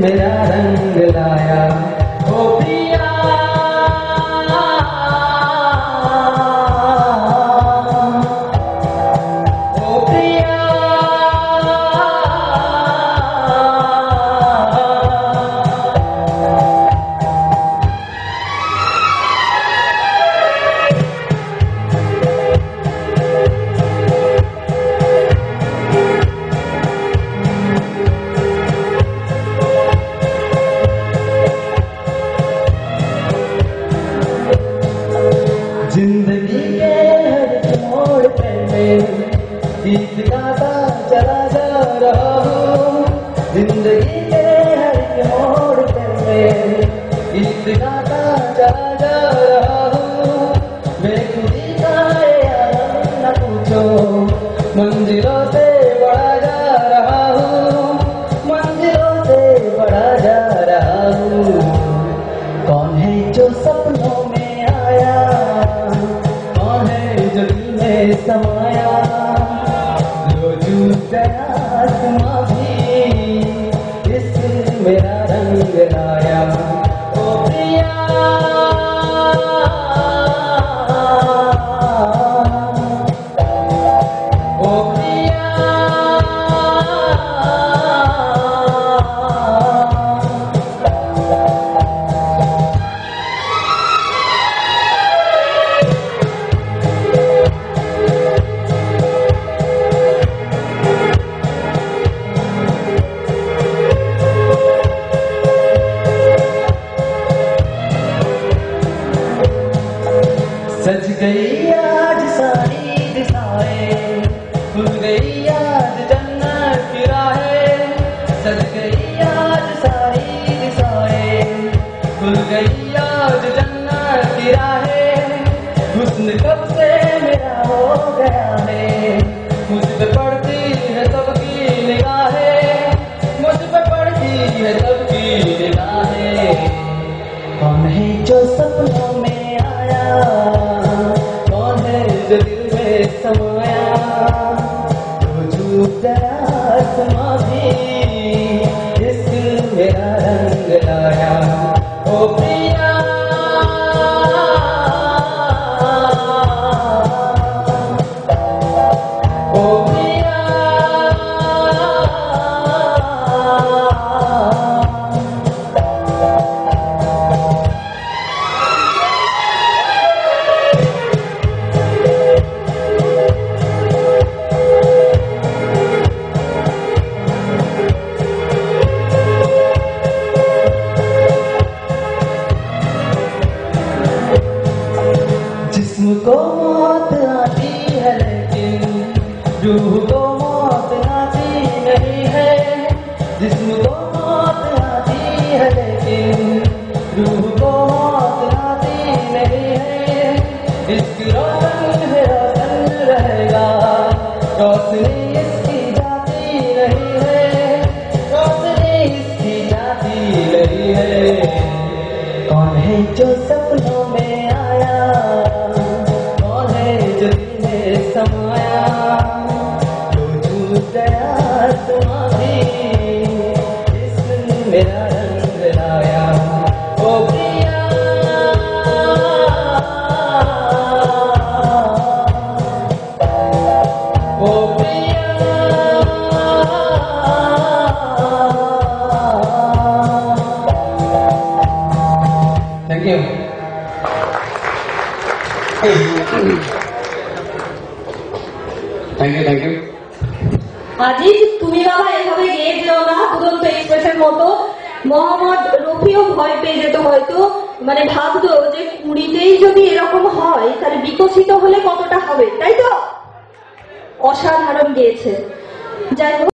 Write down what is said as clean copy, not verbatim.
मेरा रंग लाया ओ प्रिया। ओ प्रिया जिंदगी के हर मोड़ पे मैं गीत गाता चला जा रहा हूँ। जिंदगी के हर मोड़ पे मैं गीत गाता चला जा रहा हूँ। मैं खुदी का आलम न पूछो, मंजिलों से बढ़ा जा रहा हूँ। मंजिलों से बढ़ा जा रहा हूँ। कौन है जो सपनों में आया, कौन है जो दिल में समाया, जो चूक गया आसमां भी इस मेरा रंग लाया ओ प्रिया। ओ प्रिया सज गई आज सारी दिशाएं, खुल गई आज जन्नत की राहें। सज गई आज सारी दिशाएं, खुल गई आज जन्नत की राहें। हुस्न कब से मेरा हो गया है, मुझ पे पड़ती है सबकी निगाहें। मुझ पे पड़ती है सबकी निगाहें। कौन है जो सपनों में आया, कौन है जो दिल में समाया, जो चूक गया आसमां भी इस मेरा रंग लाया ओ प्रिया। ओ प्रिया जिस्म को मौत आती है लेकिन रूह को मौत आती नहीं है। जिस्म को मौत आती है लेकिन रूह को मौत आती नहीं है। इसकी रोशन है रोशन रहेगा, रोशनी इसकी जाती नहीं है। रोशनी इसकी जाती नहीं है। कौन है जो सपनों में आया, जो दिल में समाया, जो चूक गया आसमां भी इस मेरा रंग लाया ओ प्रिया। ओ Priya thank you. Thank you thank you. আজি তুমি বাবা এভাবে গিয়ে যেও না দুরন্ত এক্সপ্রেসের মতো। মোহাম্মদ রফিও ভয় পেয়ে যেত হয়তো, মানে ভাবতো যে 20তেই যদি এরকম হয় তাহলে বিকশিত হলে কতটা হবে, তাই তো? অসাধারণ গিয়েছে। যাই হোক।